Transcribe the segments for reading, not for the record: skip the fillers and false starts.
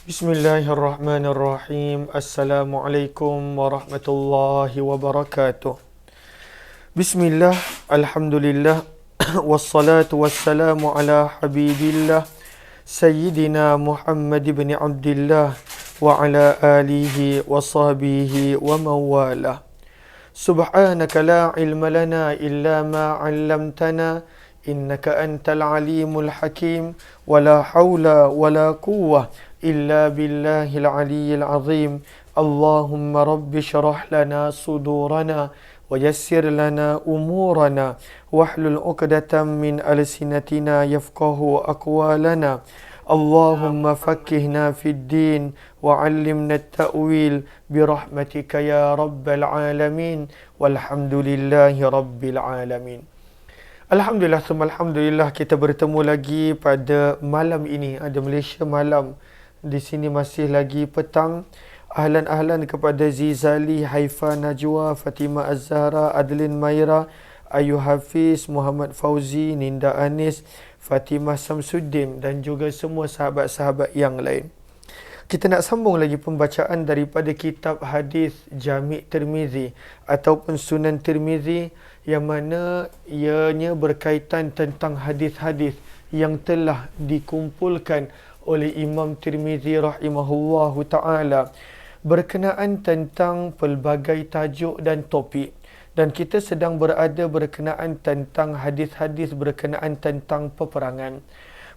Bismillahirrahmanirrahim. Assalamualaikum warahmatullahi wabarakatuh. Bismillah, alhamdulillah, wassalatu wassalamu ala habibillah, Sayyidina Muhammad ibn Abdullah, wa ala alihi wa sahbihi wa mawalah. Subhanaka la ilma lana illa ma 'allamtana, innaka antal alimul hakim, wa la hawla wa la quwwah illa billahil aliyyil azim. Allahumma rabbi syrah lana sudurana wa yassir lana umurana wahlul 'uqdatam min alsinatina yafqahu aqwalana. Allahumma fakkihna fid din wa 'allimna at-ta'wil birahmatika ya rabbal alamin walhamdulillahi rabbil alamin. Alhamdulillah, alhamdulillah, kita bertemu lagi pada malam ini. Ada Malaysia malam, di sini masih lagi petang. Ahlan kepada Zizali, Haifa Najwa, Fatimah Az-Zahra, Adlin Maira, Ayu Hafiz, Muhammad Fauzi, Ninda Anis, Fatimah Samsuddin dan juga semua sahabat-sahabat yang lain. Kita nak sambung lagi pembacaan daripada kitab hadis Jami' Tirmizi ataupun Sunan Tirmizi, yang mana ianya berkaitan tentang hadis-hadis yang telah dikumpulkan oleh Imam Tirmizi rahimahullahu ta'ala berkenaan tentang pelbagai tajuk dan topik. Dan kita sedang berada berkenaan tentang hadis-hadis berkenaan tentang peperangan.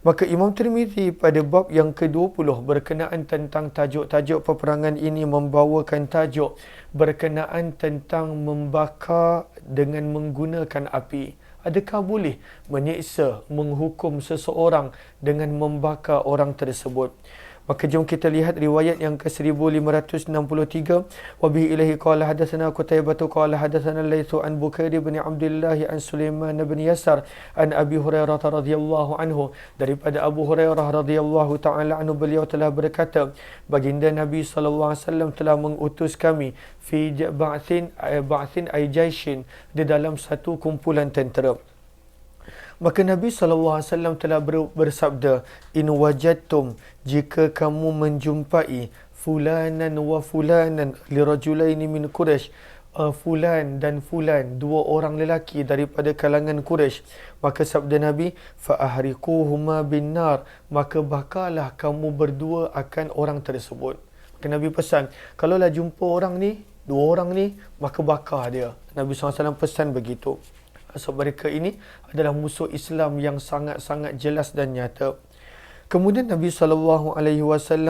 Maka Imam Tirmizi pada bab yang ke-20 berkenaan tentang tajuk-tajuk peperangan ini membawakan tajuk berkenaan tentang membakar dengan menggunakan api. Adakah boleh menyiksa, menghukum seseorang dengan membakar orang tersebut? Maka jom kita lihat riwayat yang ke-1563. Wabihi ilahi qala hadatsana Qutaibah qala hadatsana Laitsu an Bukair bin Abdullah an Sulaiman bin Yasar an Abi Hurairah radhiyallahu anhu. Daripada Abu Hurairah radhiyallahu taala anhu, beliau telah berkata, baginda Nabi sallallahu alaihi wasallam telah mengutus kami fi ba'thin ay jaishin, di dalam satu kumpulan tentera. Maka Nabi SAW telah bersabda, in wajadtum, jika kamu menjumpai fulanan wa fulanan lirajulaini min Quraisy, fulan dan fulan, dua orang lelaki daripada kalangan Quraisy, maka sabda Nabi, fa ahriquhuma bin nar, maka bakarlah kamu berdua akan orang tersebut. Maka Nabi pesan, kalaulah jumpa orang ni, dua orang ni, maka bakar dia. Nabi SAW pesan begitu. Sebab mereka ini adalah musuh Islam yang sangat-sangat jelas dan nyata. Kemudian Nabi SAW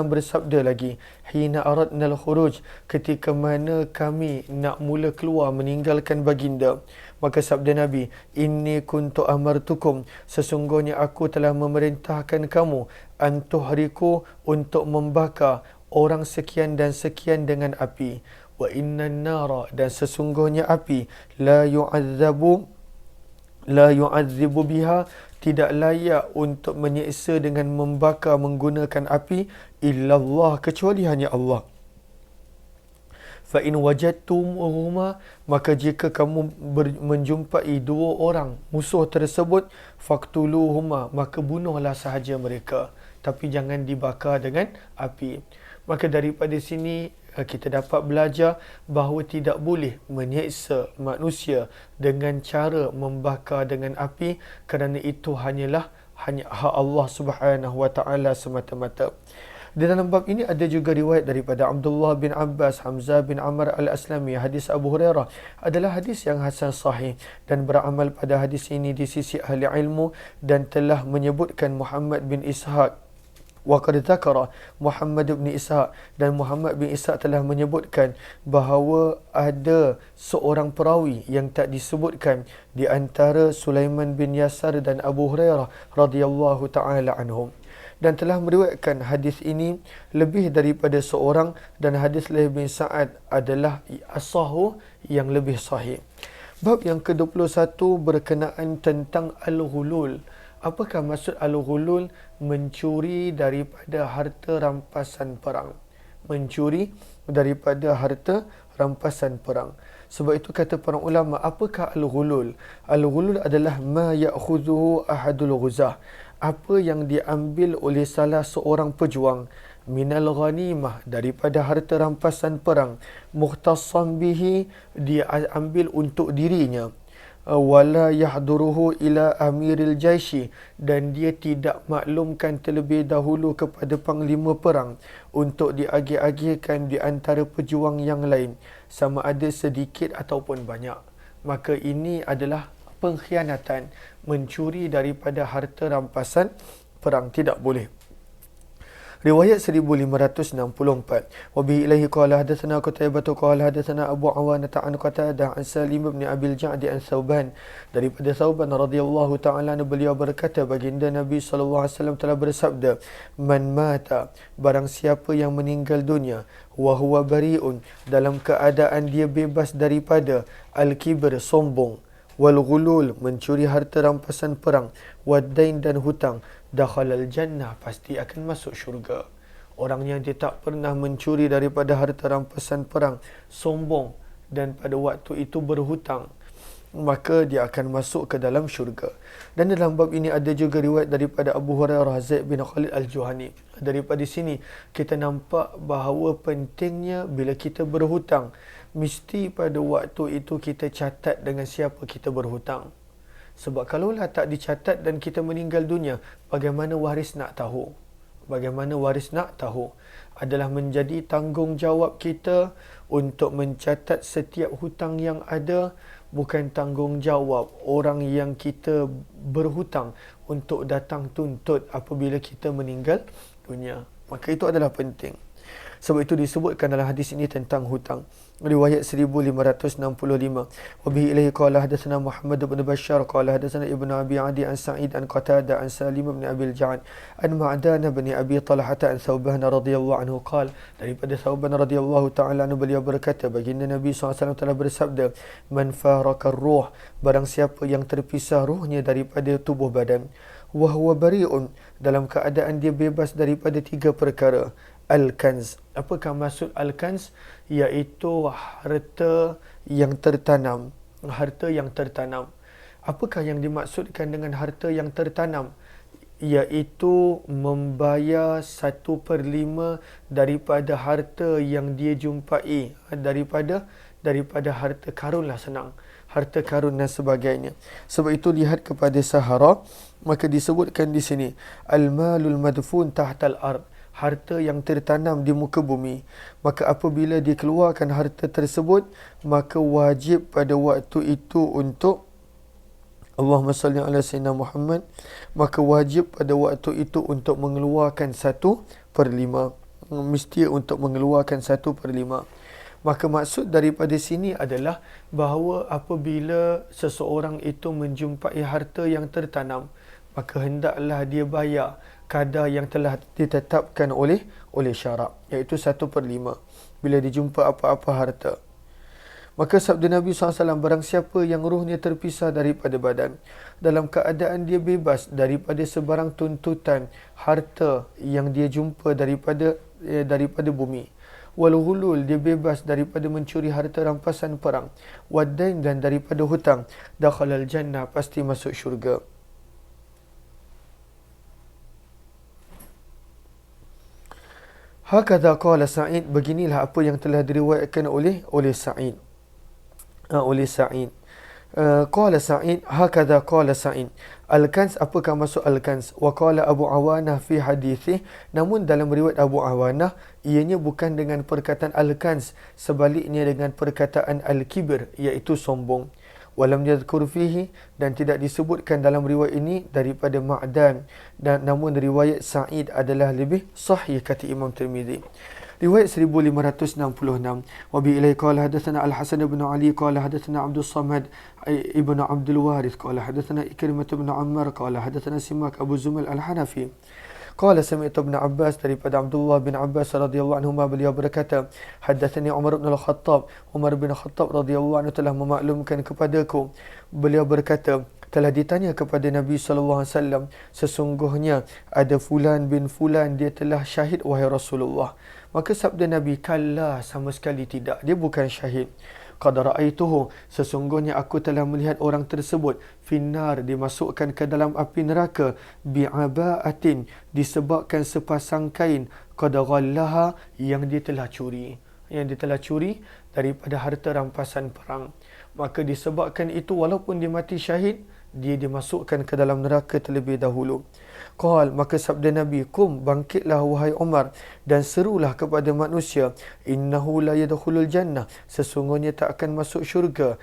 bersabda lagi, hina aradnal khuruj, ketika mana kami nak mula keluar meninggalkan baginda, maka sabda Nabi, inni kuntu amartukum, sesungguhnya aku telah memerintahkan kamu, antuhriku, untuk membakar orang sekian dan sekian dengan api. Wa innan nara, dan sesungguhnya api, la yu'adzibu biha, tidak layak untuk menyiksa dengan membakar menggunakan api, illallah, kecuali hanya Allah. Fa in wajadtumuhuma, maka jika kamu menjumpai dua orang musuh tersebut, faqtuluhuma, maka bunuhlah sahaja mereka, tapi jangan dibakar dengan api. Maka daripada sini kita dapat belajar bahawa tidak boleh menyiksa manusia dengan cara membakar dengan api, kerana itu hanya hak Allah Subhanahu wa taala semata-mata. Di dalam bab ini ada juga riwayat daripada Abdullah bin Abbas, Hamzah bin Amr al-Aslami. Hadis Abu Hurairah adalah hadis yang hasan sahih, dan beramal pada hadis ini di sisi ahli ilmu, dan telah menyebutkan Muhammad bin Ishaq. Wa qad dzakara Muhammad bin Ishaq, dan Muhammad bin Ishaq telah menyebutkan bahawa ada seorang perawi yang tak disebutkan di antara Sulaiman bin Yasar dan Abu Hurairah radhiyallahu taala anhum, dan telah meriwayatkan hadis ini lebih daripada seorang, dan hadis Laith bin Sa'ad adalah asahu, yang lebih sahih. Bab yang ke-21 berkenaan tentang al-ghulul. Apakah maksud al-ghulul? Mencuri daripada harta rampasan perang. Mencuri daripada harta rampasan perang. Sebab itu kata para ulama, apakah al-ghulul? Al-ghulul adalah ma ya'khudhuhu ahadul ghuzah, apa yang diambil oleh salah seorang pejuang minal ghanimah, daripada harta rampasan perang, mukhtassan bihi, dia ambil untuk dirinya, wala yahduruhu ila amiril jaishi, dan dia tidak maklumkan terlebih dahulu kepada panglima perang untuk diagih-agihkan di antara pejuang yang lain, sama ada sedikit ataupun banyak. Maka ini adalah pengkhianatan, mencuri daripada harta rampasan perang, tidak boleh. Riwayat 1564. Wa bihi ilaihi qala hadatsana Qutaibah qala hadatsana Abu Awanah an Qatadah an Salim bin Abil Ja'd an Thauban, daripada Thauban radhiyallahu ta'ala anhu, beliau berkata, baginda Nabi sallallahu alaihi wasallam telah bersabda, man mata, barang siapa yang meninggal dunia, wa huwa bari'un, dalam keadaan dia bebas daripada al-kibr, sombong, wal ghulul, mencuri harta rampasan perang, wad-dain, dan hutang, dakhalal jannah, pasti akan masuk syurga. Orang yang dia tak pernah mencuri daripada harta rampasan perang, sombong, dan pada waktu itu berhutang, maka dia akan masuk ke dalam syurga. Dan dalam bab ini ada juga riwayat daripada Abu Hurairah, Zaid bin Khalid al-Juhani. Daripada sini kita nampak bahawa pentingnya bila kita berhutang, mesti pada waktu itu kita catat dengan siapa kita berhutang. Sebab kalaulah tak dicatat dan kita meninggal dunia, bagaimana waris nak tahu? Bagaimana waris nak tahu? Adalah menjadi tanggungjawab kita untuk mencatat setiap hutang yang ada, bukan tanggungjawab orang yang kita berhutang untuk datang tuntut apabila kita meninggal dunia. Maka itu adalah penting. Sebab itu disebutkan dalam hadis ini tentang hutang. Riwayat 1565. Wa bihi ilaihi qala hadatsana Muhammad bin Bashar qala hadatsana Ibnu Abi Adi an Sa'id an Qatadah an Salim bin Abil Ja'd an Ma'dan bin Abi Talhah an Thauban radhiyallahu anhu qala, daripada Thauban radhiyallahu ta'ala anhu, beliau berkata, baginda Nabi SAW telah bersabda, man faraka ruh, barang siapa yang terpisah ruhnya daripada tubuh badan, wa huwa bari'un, dalam keadaan dia bebas daripada 3 perkara. Al-kanz. Apakah maksud al-kanz? Iaitu harta yang tertanam. Harta yang tertanam. Apakah yang dimaksudkan dengan harta yang tertanam? Iaitu membayar 1/5 daripada harta yang dia jumpai, daripada harta karun lah, senang, harta karun dan sebagainya. Sebab itu lihat kepada Sahara, maka disebutkan di sini al-malul madfun tahtal ard, harta yang tertanam di muka bumi. Maka apabila dikeluarkan harta tersebut, maka wajib pada waktu itu untuk Allahumma salli ala sayyidina Muhammad, maka wajib pada waktu itu untuk mengeluarkan 1/5. Mesti untuk mengeluarkan 1/5. Maka maksud daripada sini adalah bahawa apabila seseorang itu menjumpai harta yang tertanam, maka hendaklah dia bayar kadar yang telah ditetapkan oleh syarak, iaitu 1/5 bila dijumpa apa-apa harta. Maka sabda Nabi SAW, barang siapa yang ruhnya terpisah daripada badan, dalam keadaan dia bebas daripada sebarang tuntutan harta yang dia jumpa daripada bumi, wal ghulul, dia bebas daripada mencuri harta rampasan perang, wadain, dan daripada hutang, dakhalal jannah, pasti masuk syurga. Hakadha qala Sa'id, beginilah apa yang telah diriwayatkan oleh Sa'id. Qala Sa'id, hakadha qala Sa'id. Al-kanz, apakah maksud al-kanz? Wa qala Abu Awanah fi hadithih, namun dalam riwayat Abu Awanah, ianya bukan dengan perkataan al-kanz, sebaliknya dengan perkataan al-kibr, iaitu sombong. Walam yadhkur fihi, dan tidak disebutkan dalam riwayat ini daripada Ma'dan, dan namun riwayat Sa'id adalah lebih sahih, kata Imam Tirmizi. Riwayat 1566. Wa bi ilai qala hadatsana Al-Hasan bin Ali qala hadatsana Abdul Samad ibn Abdul Warith qala hadatsana Ikrimah bin Ammar qala hadatsana Simak Abu Zumail Al-Hanafi qala sami'tu Ibn Abbas, daripada Abdullah bin Abbas radhiyallahu anhuma, beliau berkata, hadatsani Umar bin Al-Khattab, Umar bin Khattab radhiyallahu anhu telah memaklumkan kepadaku, beliau berkata, telah ditanya kepada Nabi SAW, sesungguhnya ada fulan bin fulan, dia telah syahid wahai Rasulullah. Maka sabda Nabi, kalla, sama sekali tidak, dia bukan syahid. qad ra'aituhu, sesungguhnya aku telah melihat orang tersebut finnar, dimasukkan ke dalam api neraka, bi'aba'atin, disebabkan sepasang kain, qad ghallaha, yang dia telah curi, daripada harta rampasan perang. Maka disebabkan itu, walaupun dia mati syahid, dia dimasukkan ke dalam neraka terlebih dahulu. Qal, maka sabda Nabi, kum, bangkitlah wahai Umar, dan serulah kepada manusia, innahu la yadkhulul jannah, sesungguhnya tak akan masuk syurga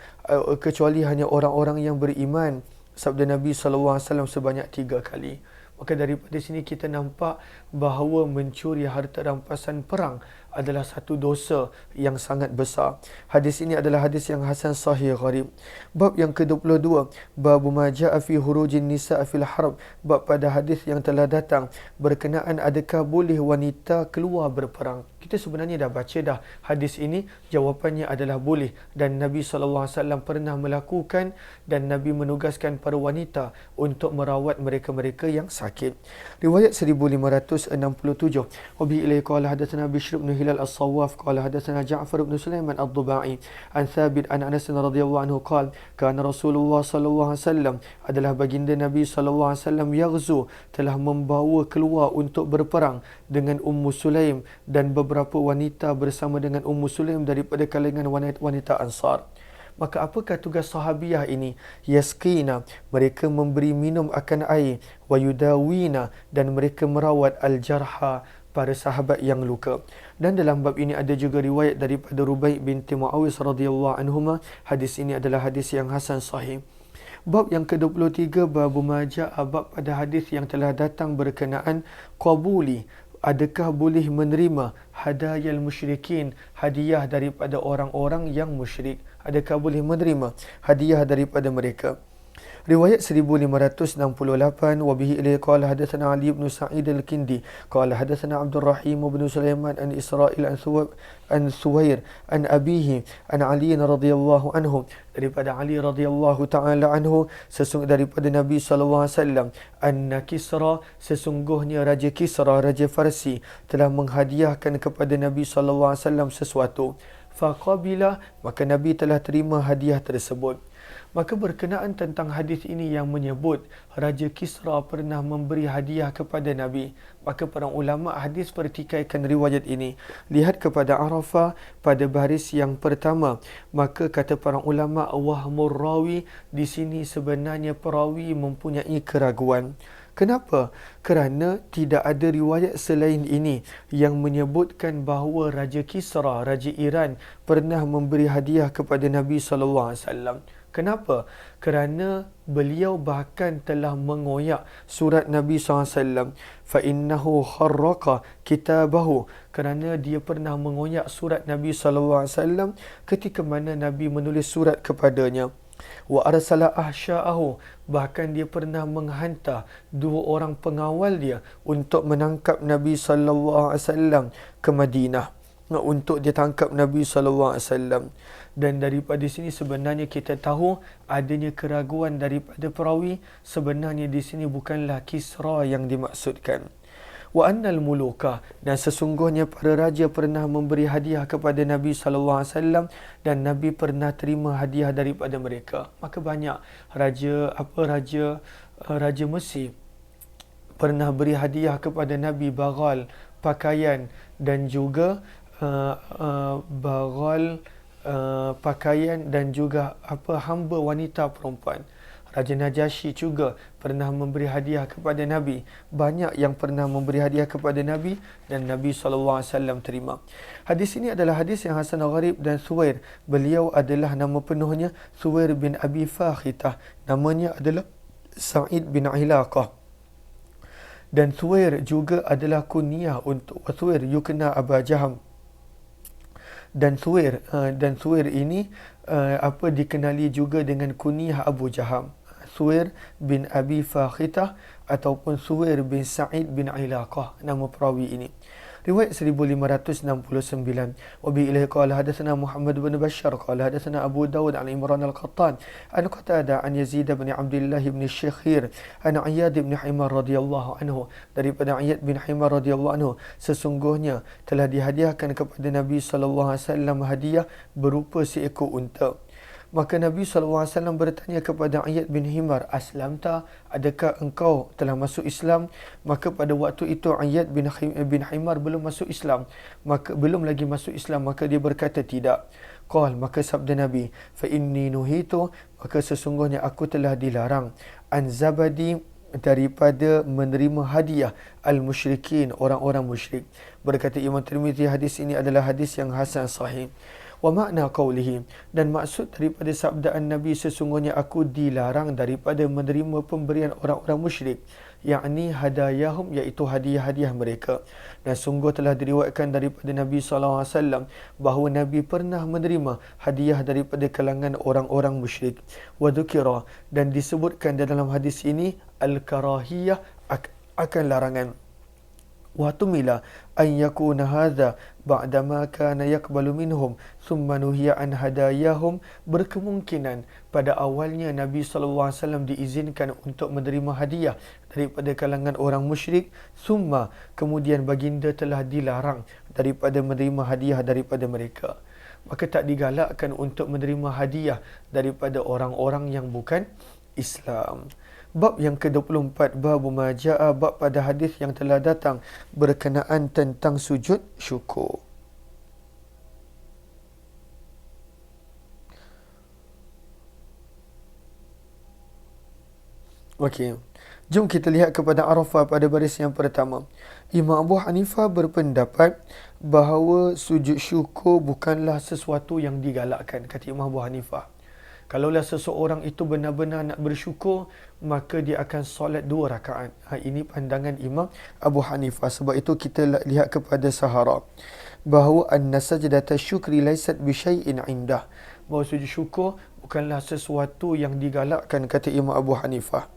kecuali hanya orang-orang yang beriman. Sabda Nabi SAW sebanyak 3 kali. Maka daripada sini kita nampak bahawa mencuri harta rampasan perang adalah satu dosa yang sangat besar. Hadis ini adalah hadis yang hasan sahih gharib. Bab yang ke-22, bab ma jaa fi hurujin nisa fil harb, bab pada hadis yang telah datang berkenaan adakah boleh wanita keluar berperang. Kita sebenarnya dah baca dah hadis ini, jawapannya adalah boleh, dan Nabi SAW pernah melakukan, dan Nabi menugaskan para wanita untuk merawat mereka-mereka yang sakit. Riwayat 1567, wabihi ilaihi qala hadatsana Bishr bin Hilal As-Sawwaf qala hadatsana Ja'far bin Sulaiman Ad-Dubai an Thabit an Anas radhiyallahu anhu qala kana Rasulullah sallallahu alaihi wasallam, adalah baginda Nabi sallallahu alaihi wasallam, yaghzu, telah membawa keluar untuk berperang dengan Ummu Sulaim dan beberapa wanita bersama dengan Ummu Sulaim daripada kalangan wanita Ansar. Maka apakah tugas sahabiah ini? Yaskina, mereka memberi minum akan air, wa yudawina, dan mereka merawat al-jarha, para sahabat yang luka. Dan dalam bab ini ada juga riwayat daripada Rubai binti Muawis radhiyallahu anhuma. Hadis ini adalah hadis yang hasan sahih. Bab yang ke-23, bab majaa, bab pada hadis yang telah datang berkenaan qabuli, adakah boleh menerima hadayal musyrikin, hadiah daripada orang-orang yang musyrik, adakah boleh menerima hadiah daripada mereka. Riwayat 1568, wabihi ilaihi qala hadatsana Ali bin Sa'id al-Kindi qala hadatsana Abdul Rahim bin Sulaiman an Israil an Suwair an abihi an Ali radhiyallahu anhu, daripada Ali radhiyallahu taala anhu, sesungguhnya daripada Nabi sallallahu alaihi wasallam, anna Kisra, sesungguhnya Raja Kisra, Raja Farsi, telah menghadiahkan kepada Nabi sallallahu alaihi wasallam sesuatu. Faqabila, maka Nabi telah terima hadiah tersebut. Maka berkenaan tentang hadis ini yang menyebut Raja Kisra pernah memberi hadiah kepada Nabi, maka para ulama hadis pertikaikan riwayat ini. Lihat kepada Arafah pada baris yang pertama, maka kata para ulama, wahmur rawi, di sini sebenarnya perawi mempunyai keraguan. Kenapa? Kerana tidak ada riwayat selain ini yang menyebutkan bahawa Raja Kisra, Raja Iran, pernah memberi hadiah kepada Nabi SAW. Kenapa? Kerana beliau bahkan telah mengoyak surat Nabi SAW. فَإِنَّهُ خَرَّقَ كِتَابَهُ, kerana dia pernah mengoyak surat Nabi SAW ketika mana Nabi menulis surat kepadanya. Wa arsala ahsya'ahu, bahkan dia pernah menghantar 2 orang pengawal dia untuk menangkap Nabi SAW ke Madinah, untuk dia tangkap Nabi SAW. Dan daripada sini sebenarnya kita tahu adanya keraguan daripada perawi. Sebenarnya di sini bukanlah Kisra yang dimaksudkan. Wa annal muluka, dan sesungguhnya para raja pernah memberi hadiah kepada Nabi SAW dan Nabi pernah terima hadiah daripada mereka. Maka banyak raja Mesir pernah beri hadiah kepada Nabi bagal, pakaian, dan juga pakaian dan juga hamba wanita perempuan. Raja Najasyi juga pernah memberi hadiah kepada Nabi. Banyak yang pernah memberi hadiah kepada Nabi dan Nabi SAW terima. Hadis ini adalah hadis yang hasan gharib. Dan Suwair, beliau adalah nama penuhnya Suwair bin Abi Fakhitah. Namanya adalah Sa'id bin Ilaqah. Dan Suwair juga adalah kunyah untuk Suwair yukna Aba Jaham. Dan Suwair ini dikenali juga dengan kunyah Abu Jaham, Suwair bin Abi Fakhitah ataupun Suwair bin Sa'id bin Ilaqah, nama perawi ini. Riwayat 1569. Wa bi ilaihi qala hadatsana Muhammad bin Bashar qala hadatsana Abu Dawud an Imran al-Qattan an Qatada an Yazid bin Abdullah bin Syakhir an Iyad bin Himar radhiyallahu anhu, daripada Iyad bin Himar radhiyallahu anhu, sesungguhnya telah dihadiahkan kepada Nabi sallallahu alaihi wasallam hadiah berupa seekor unta. Maka Nabi SAW bertanya kepada Iyad bin Himar, Aslamta, adakah engkau telah masuk Islam? Maka pada waktu itu Iyad bin Himar belum masuk Islam, belum lagi masuk Islam, maka dia berkata tidak. Qal, maka sabda Nabi, fa inni nuhitu, maka sesungguhnya aku telah dilarang, an zabadi, daripada menerima hadiah al-musyrikin, orang-orang musyrik. Berkata Imam Tirmizi, hadis ini adalah hadis yang hasan sahih. Wa makna qawlihi, dan maksud daripada sabdaan Nabi, sesungguhnya aku dilarang daripada menerima pemberian orang-orang musyrik, yakni hadayahum, iaitu hadiah-hadiah mereka. Dan sungguh telah diriwayatkan daripada Nabi SAW bahawa Nabi pernah menerima hadiah daripada kalangan orang-orang musyrik. Wa dzukira, dan disebutkan dalam hadis ini al-karahiyah, akan larangan. Wa tumila an yakuna hadha ba'dama kana yaqbalu minhum thumma nuhiya an hadayahum, berkemungkinan pada awalnya Nabi SAW diizinkan untuk menerima hadiah daripada kalangan orang musyrik, thumma, kemudian baginda telah dilarang daripada menerima hadiah daripada mereka. Maka tak digalakkan untuk menerima hadiah daripada orang-orang yang bukan Islam. Bab yang ke-24, bab maja'a, bab pada hadis yang telah datang berkenaan tentang sujud syukur. Okey. Jom kita lihat kepada Arafah pada baris yang pertama. Imam Abu Hanifah berpendapat bahawa sujud syukur bukanlah sesuatu yang digalakkan, kata Imam Abu Hanifah. Kalaulah seseorang itu benar-benar nak bersyukur, maka dia akan solat 2 rakaat. Ini pandangan Imam Abu Hanifah. Sebab itu kita lihat kepada Sahara, bahawa an-sajdata syukri laysat bi syai'in indah, bahawa sujud syukur bukanlah sesuatu yang digalakkan, kata Imam Abu Hanifah.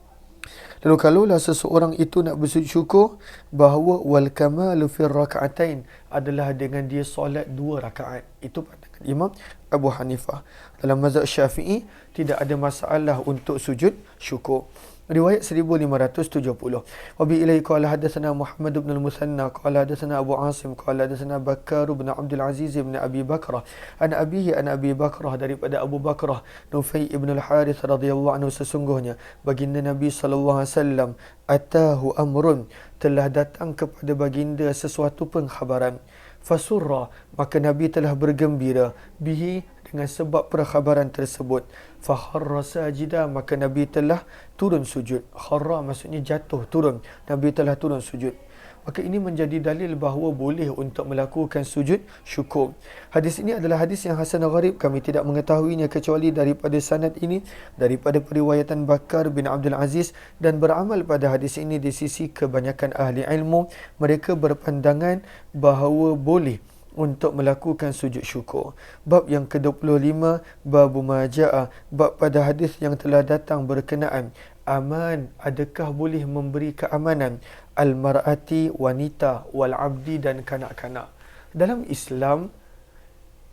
Lalu kalaulah seseorang itu nak bersujud syukur, bahawa wal kamalu fir raka'atain, adalah dengan dia solat 2 rakaat. Itu pandangan Imam Abu Hanifah. Dalam mazhab Syafi'i tidak ada masalah untuk sujud syukur. Riwayat 1570. Wa bi ilaihi qala hadatsana Muhammad bin al-Musanna qala hadatsana Abu Asim qala hadatsana Bakar bin Abdul Aziz bin Abi Bakrah an abihi an Abi Bakrah, daripada Abu Bakrah Nufai ibn al-Harith radhiyallahu anhu, sesungguhnya baginda Nabi sallallahu alaihi wasallam atahu amrun, telah datang kepada baginda sesuatu pengkhabaran. Fasurra, maka Nabi telah bergembira, bihi, dengan sebab perkhabaran tersebut. Fakharra sajida, maka Nabi telah turun sujud. Kharra maksudnya jatuh, turun. Nabi telah turun sujud. Maka ini menjadi dalil bahawa boleh untuk melakukan sujud syukur. Hadis ini adalah hadis yang hasan gharib. Kami tidak mengetahuinya kecuali daripada sanad ini, daripada periwayatan Bakar bin Abdul Aziz, dan beramal pada hadis ini di sisi kebanyakan ahli ilmu. Mereka berpandangan bahawa boleh untuk melakukan sujud syukur. Bab yang ke-25, bab maja'a, bab pada hadis yang telah datang berkenaan aman, adakah boleh memberi keamanan al-mar'ati, wanita, wal abdi, dan kanak-kanak. Dalam Islam,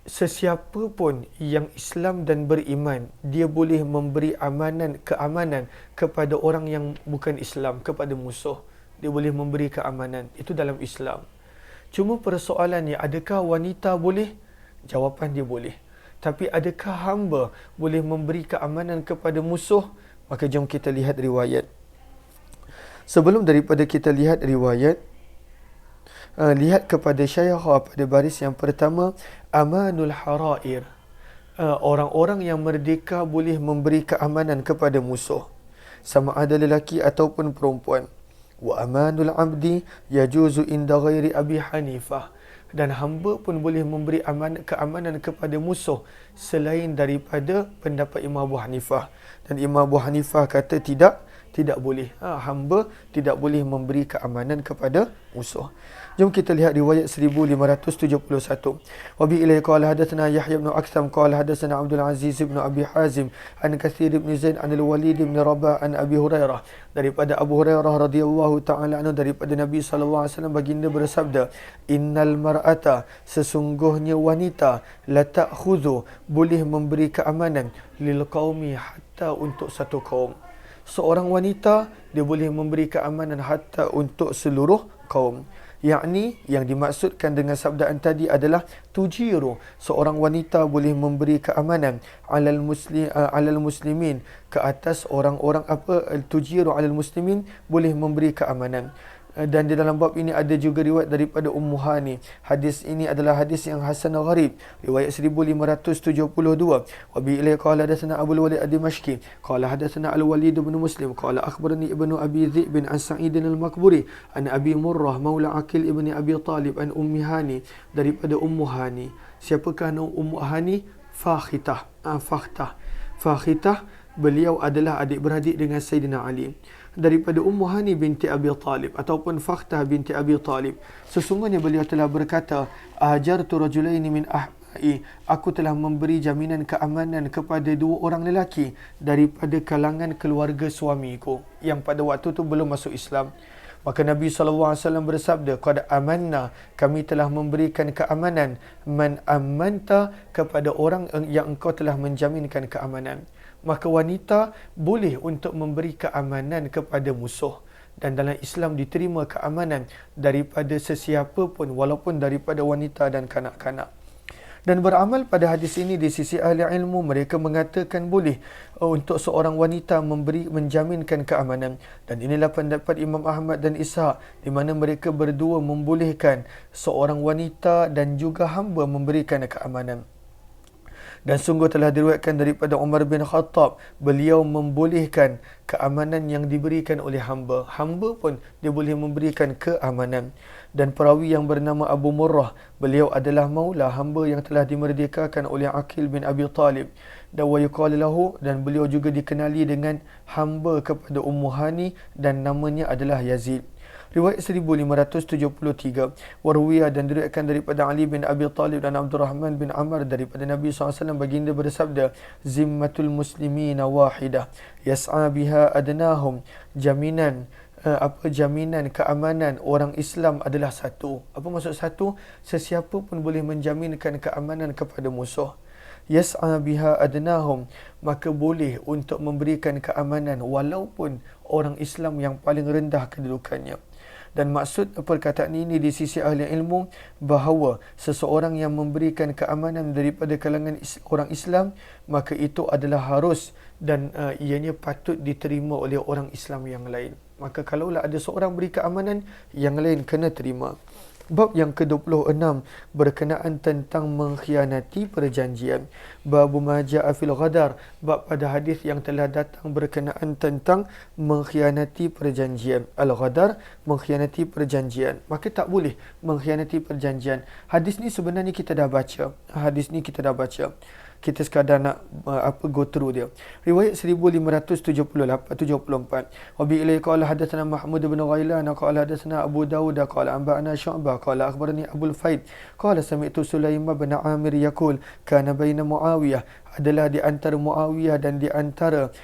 sesiapa pun yang Islam dan beriman, dia boleh memberi keamanan kepada orang yang bukan Islam, kepada musuh. Dia boleh memberi keamanan. Itu dalam Islam. Cuma persoalannya, adakah wanita boleh? Jawapan dia boleh. Tapi adakah hamba boleh memberi keamanan kepada musuh? Maka jom kita lihat riwayat. Sebelum daripada kita lihat riwayat, lihat kepada Syaihah pada baris yang pertama, amanul harair. Orang-orang yang merdeka boleh memberi keamanan kepada musuh, sama ada lelaki ataupun perempuan. Wa amanul abdi yajuzu inda ghairi Abi Hanifah, dan hamba pun boleh memberi keamanan kepada musuh selain daripada pendapat Imam Abu Hanifah. Dan Imam Abu Hanifah kata tidak tidak boleh. Hamba tidak boleh memberi keamanan kepada musuh. Jom kita lihat riwayat 1571. Wa bi ilaihi qala hadatsana Yahya bin Aktham qala hadatsana Abdul Aziz bin Abi Hazim an Katsir bin Zaid an Al-Walid bin Rabah an Abi Hurairah, daripada Abu Hurairah radhiyallahu taala anhu, daripada Nabi sallallahu alaihi wasallam, baginda bersabda, innal mar'ata, sesungguhnya wanita, la ta'khudhu, boleh memberi keamanan, lil qaumi, hatta untuk satu kaum. Seorang wanita dia boleh memberi keamanan hatta untuk seluruh kaum. Yakni yang dimaksudkan dengan sabdaan tadi adalah tujiru, seorang wanita boleh memberi keamanan alal muslimin, ke atas orang-orang tujiru alal muslimin, boleh memberi keamanan. Dan di dalam bab ini ada juga riwayat daripada Ummu Hani. Hadis ini adalah hadis yang hasan gharib, riwayat 1572. Wa bi ilaihi qala hadatsana Abu Walid ad-Dimashqi qala hadatsana Al-Walid bin Muslim qala akhbarani Ibnu Abi Dhi'b an Sa'id al-Makburi an Abi Murrah maula Aqil ibni Abi Talib an Ummi Hani, daripada Ummu Hani. Siapakah Ummu Hani? Fakhitah. Fakhitah, beliau adalah adik-beradik dengan Sayyidina Ali. Daripada Ummu Hani binti Abi Talib ataupun Fakhtah binti Abi Talib, sesungguhnya beliau telah berkata, ajartu rajulaini min ahbai, aku telah memberi jaminan keamanan kepada dua orang lelaki daripada kalangan keluarga suamiku yang pada waktu itu belum masuk Islam. Maka Nabi SAW bersabda, qad amanna, kami telah memberikan keamanan, man amanta, kepada orang yang engkau telah menjaminkan keamanan. Maka wanita boleh untuk memberi keamanan kepada musuh. Dan dalam Islam diterima keamanan daripada sesiapa pun, walaupun daripada wanita dan kanak-kanak. Dan beramal pada hadis ini di sisi ahli ilmu, mereka mengatakan boleh untuk seorang wanita menjaminkan keamanan. Dan inilah pendapat Imam Ahmad dan Ishaq, di mana mereka berdua membolehkan seorang wanita dan juga hamba memberikan keamanan. Dan sungguh telah diriwayatkan daripada Umar bin Khattab, beliau membolehkan keamanan yang diberikan oleh hamba. Hamba pun dia boleh memberikan keamanan. Dan perawi yang bernama Abu Murrah, beliau adalah maula, hamba yang telah dimerdekakan oleh Aqil bin Abi Talib. Dan wa yuqal lahu, dan beliau juga dikenali dengan hamba kepada Ummu Hani, dan namanya adalah Yazid. Riwayat 1573, warwiyah, dan diriwayatkan daripada Ali bin Abi Talib dan Abdurrahman bin Amr, daripada Nabi SAW, baginda bersabda, zimmatul muslimina wahidah, yas'a biha adnahum, jaminan jaminan keamanan orang Islam adalah satu. Apa maksud satu? Sesiapa pun boleh menjaminkan keamanan kepada musuh. Yas'a biha adnahum, maka boleh untuk memberikan keamanan walaupun orang Islam yang paling rendah kedudukannya. Dan maksud perkataan ini di sisi ahli ilmu, bahawa seseorang yang memberikan keamanan daripada kalangan orang Islam, maka itu adalah harus dan ianya patut diterima oleh orang Islam yang lain. Maka kalaulah ada seorang beri keamanan, yang lain kena terima. Bab yang ke-26 berkenaan tentang mengkhianati perjanjian. Bab ma jaa fil ghadar, bab pada hadis yang telah datang berkenaan tentang mengkhianati perjanjian. Al-ghadar, mengkhianati perjanjian. Maka tak boleh mengkhianati perjanjian. Hadis ni sebenarnya kita dah baca. Kita sekadar nak go through dia. Riwayat 1574. Wa bi ilaihi qala hadatsana Mahmud bin Ghailan qala hadatsana Abu Dawud qala anba'ana Syu'bah qala akhbarani Abu al-Faid qala sami'tu Sulaim bin Amir yaqul kana baina Muawiyah, adalah di antara Muawiyah dan di antara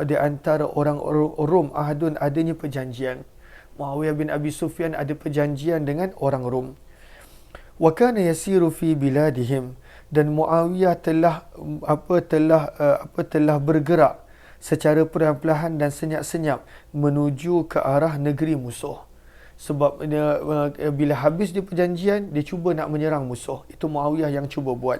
di antara orang Rom ahadun, adanya perjanjian. Muawiyah bin Abi Sufyan ada perjanjian dengan orang Rom. Wa kana yasiru fi biladihim, dan Muawiyah telah bergerak secara perlahan-lahan dan senyap-senyap menuju ke arah negeri musuh. Sebab bila habis di perjanjian, dia cuba nak menyerang musuh. Itu Muawiyah yang cuba buat.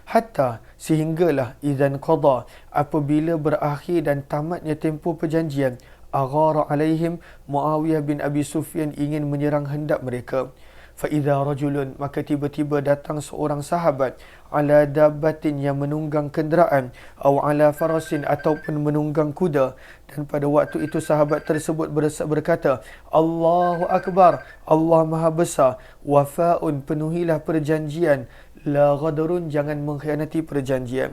Hatta, sehinggalah idzan qada, apabila berakhir dan tamatnya tempoh perjanjian, aghara alaihim, Muawiyah bin Abi Sufyan ingin menyerang hendak mereka. Fa'idha rajulun, maka tiba-tiba datang seorang sahabat, ala dabbatin, yang menunggang kenderaan, atau ala farasin, ataupun menunggang kuda. Dan pada waktu itu sahabat tersebut berkata, Allahu Akbar, Allah Maha Besar, wafa'un, penuhilah perjanjian, la ghadrun, jangan mengkhianati perjanjian.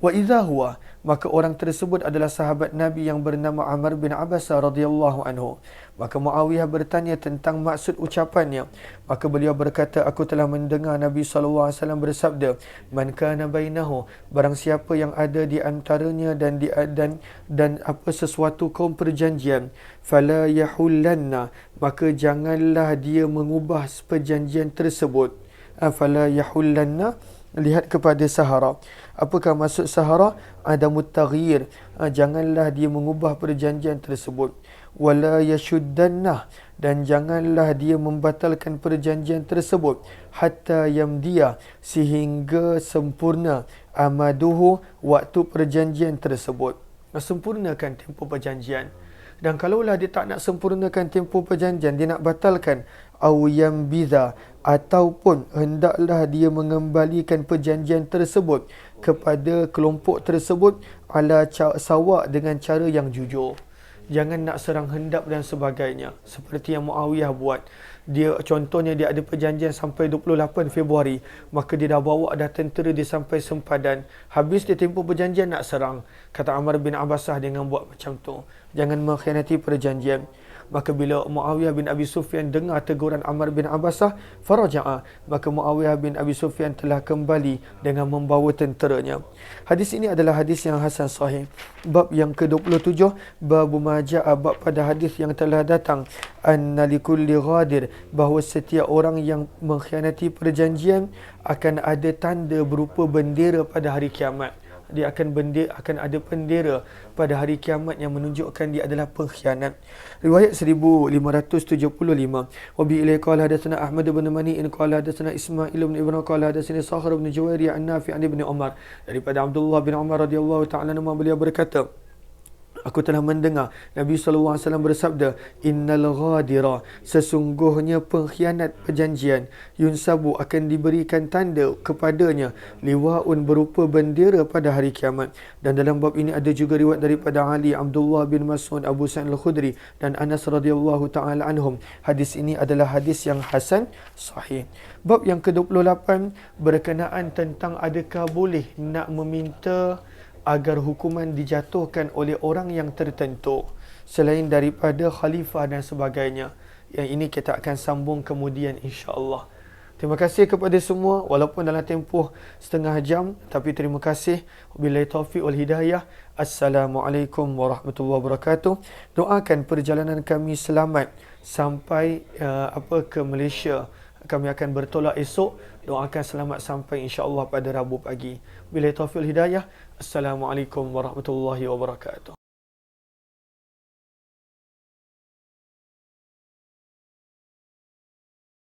Wa idza huwa, maka orang tersebut adalah sahabat Nabi yang bernama Amr bin Abbas radhiyallahu anhu. Maka Muawiyah bertanya tentang maksud ucapannya. Maka beliau berkata, aku telah mendengar Nabi SAW bersabda, man kana bainahu, barang siapa yang ada di antaranya dan apa sesuatu kaum perjanjian, fala yahullanna, maka janganlah dia mengubah perjanjian tersebut. Fala yahullanna, lihat kepada sahara. Apakah maksud sahara? Adamut taghyir, janganlah dia mengubah perjanjian tersebut. Wala yashuddanna, dan janganlah dia membatalkan perjanjian tersebut. Hatta yamdiya, sehingga sempurna amaduhu, waktu perjanjian tersebut. Sempurnakan tempoh perjanjian. Dan kalaulah dia tak nak sempurnakan tempoh perjanjian, dia nak batalkan, au yambiza, ataupun hendaklah dia mengembalikan perjanjian tersebut kepada kelompok tersebut ala sawak, dengan cara yang jujur. Jangan nak serang hendap dan sebagainya, seperti yang Muawiyah buat. Dia contohnya, dia ada perjanjian sampai 28 Februari, maka dia dah bawa dah tentera dia sampai sempadan. Habis dia tempoh perjanjian nak serang. Kata Amr bin Abbasah, dengan buat macam tu. Jangan mengkhianati perjanjian. Maka bila Muawiyah bin Abi Sufyan dengar teguran Amr bin Abbasah, faraja'a, maka Muawiyah bin Abi Sufyan telah kembali dengan membawa tenteranya. Hadis ini adalah hadis yang hasan sahih. Bab yang ke-27, bab maja'a, bab pada hadis yang telah datang, anna likulli ghadir, bahawa setiap orang yang mengkhianati perjanjian akan ada tanda berupa bendera pada hari kiamat. Dia akan ada bendera pada hari kiamat yang menunjukkan dia adalah pengkhianat. Riwayat 1575. Wa bi ilai qala hadatsana Ahmad bin Mani'in qala hadatsana Ismail bin Ibrahim qala hadatsani Sakhar bin Juwairi an Nafi' an Ibn Umar, daripada Abdullah bin Umar radhiyallahu ta'ala anhu, beliau berkata, aku telah mendengar Nabi SAW bersabda, innal ghadira, sesungguhnya pengkhianat perjanjian, yunsabu, akan diberikan tanda kepadanya, liwa'un, berupa bendera pada hari kiamat. Dan dalam bab ini ada juga riwayat daripada Ali, Abdullah bin Mas'ud, Abu Sa'id al-Khudri dan Anas radhiyallahu ta'ala anhum. Hadis ini adalah hadis yang hasan sahih. Bab yang ke-28 berkenaan tentang adakah boleh nak meminta agar hukuman dijatuhkan oleh orang yang tertentu selain daripada khalifah dan sebagainya. Yang ini kita akan sambung kemudian insya-Allah. Terima kasih kepada semua, walaupun dalam tempoh setengah jam, tapi terima kasih. Wabillahi taufiq wal hidayah. Assalamualaikum warahmatullahi wabarakatuh. Doakan perjalanan kami selamat sampai ke Malaysia. Kami akan bertolak esok. Doakan selamat sampai insya-Allah pada Rabu pagi. Wabillahi taufiq wal hidayah. Assalamualaikum warahmatullahi wabarakatuh.